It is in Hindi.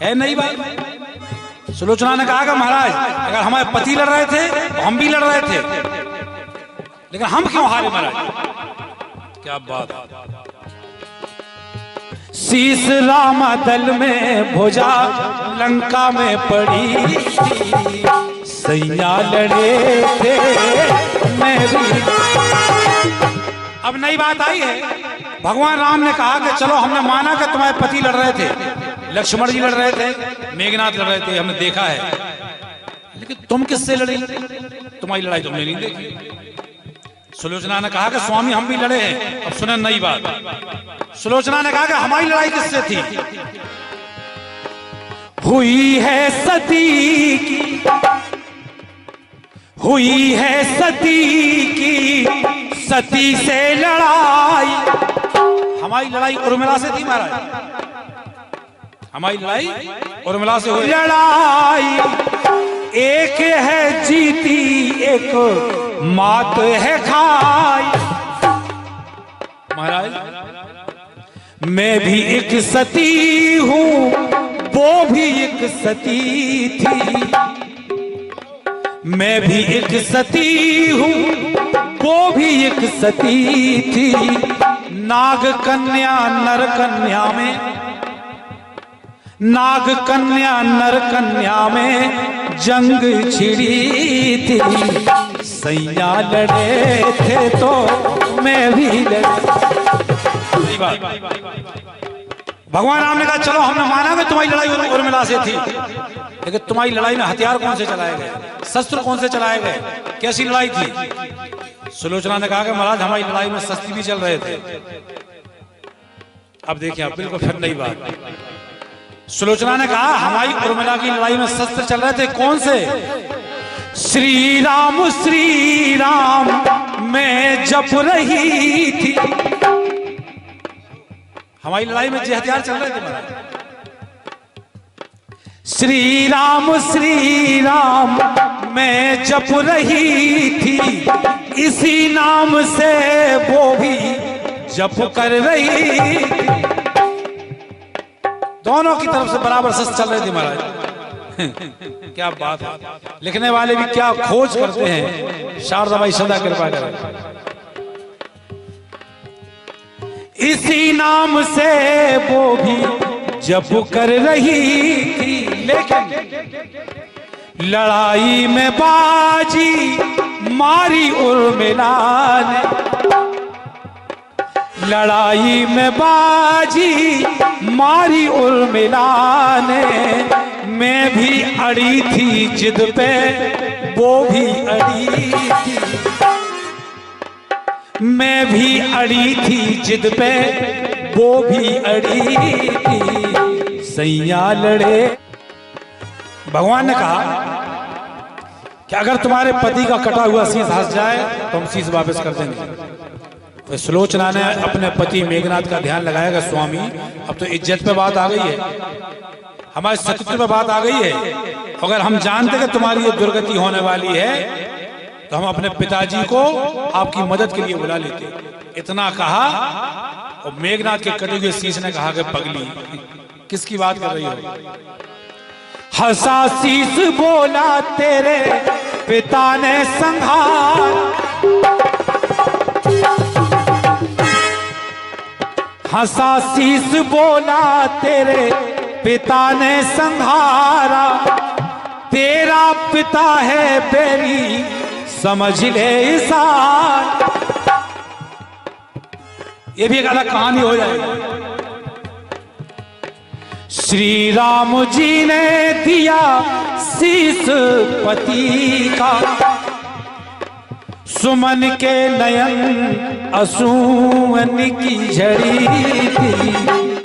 है नई बात। सुलोचना ने कहा कि महाराज अगर हमारे पति लड़ रहे थे तो हम भी लड़ रहे थे, लेकिन हम क्यों हारे महाराज? क्या बात। शीश राम दल में भुजा लंका में पड़ी, सैया लड़े थे मैं भी। अब नई बात आई है। भगवान राम ने कहा कि चलो हमने माना कि तुम्हारे पति लड़ रहे थे, लक्ष्मण जी लड़ रहे थे, मेघनाथ लड़ रहे थे, हमने देखा है, लेकिन तुम किससे लड़ी? तुम्हारी लड़ाई तुमने नहीं देखी। सुलोचना ने कहा कि स्वामी हम भी लड़े हैं। अब सुने नई बात। सुलोचना ने कहा कि हमारी लड़ाई किससे थी? हुई है सती की, हुई है सती की, सती से लड़ाई। हमारी लड़ाई उर्मिला से थी महाराज, हमारी लड़ाई उर्मिला से हुई। लड़ाई एक है जीती, एक मात है खाई। महाराज मैं भी एक सती हूं, वो भी एक सती थी। मैं भी एक सती हूं, वो भी एक सती थी। नाग कन्या नर कन्या में, नाग कन्या नर कन्या में जंग छिड़ी थी। सैया लड़े थे तो मैं भी लड़ा। भगवान राम ने कहा चलो हमने माना कि तुम्हारी लड़ाई उर्मिला से थी, लेकिन तुम्हारी लड़ाई में हथियार कौन से चलाए गए, शस्त्र कौन से चलाए गए, कैसी लड़ाई थी? सुलोचना ने कहा कि महाराज हमारी लड़ाई में शस्त्र भी चल रहे थे। अब देखिए आप बिल्कुल फिर नई बात। सुलोचना ने कहा हमारी उर्मिला की लड़ाई में शस्त्र चल रहे थे, कौन से? श्री राम मैं जप रही थी। हमारी लड़ाई में जो हथियार चल रहे थे महाराज, श्री राम मैं जप रही थी। इसी नाम से वो भी जप कर रही थी। दोनों की तरफ से बराबर शस्त्र चल रहे थे महाराज। क्या बात है। लिखने वाले भी क्या खोज करते हैं। शारदा बाई सदा कृपा करें। इसी नाम से वो भी जप कर रही थी, लेकिन लड़ाई में बाजी मारी उर्मिला ने। लड़ाई में बाजी मारी उर्मिला ने। मैं भी अड़ी थी जिद पे, वो भी अड़ी थी। मैं भी अड़ी थी जिद पे, वो भी अड़ी थी। सैया लड़े। भगवान ने कहा कि अगर तुम्हारे पति का कटा हुआ शीश हंस जाए तो हम शीश वापस कर देंगे। तो सुलोचना ने अपने पति मेघनाथ का ध्यान लगाएगा, स्वामी अब तो इज्जत पे बात आ गई है, हमारे सत्यत्व पे बात आ गई है। अगर हम जानते कि तुम्हारी ये दुर्गति होने वाली है तो हम अपने पिताजी को आपकी मदद के लिए बुला लेते। इतना कहा और मेघनाथ के कटे हुए शीश ने कहा कि पगली किसकी बात कर रही हो? हंसा शीश बोला तेरे पिता ने संहार। हंसा शीश बोला तेरे पिता ने संहारा। तेरा पिता है बेरी समझ ले इसान। ये भी एक अलग कहानी हो जाएगी। श्री राम जी ने दिया शीश पति का। सुमन के नयन असून की झड़ी थी।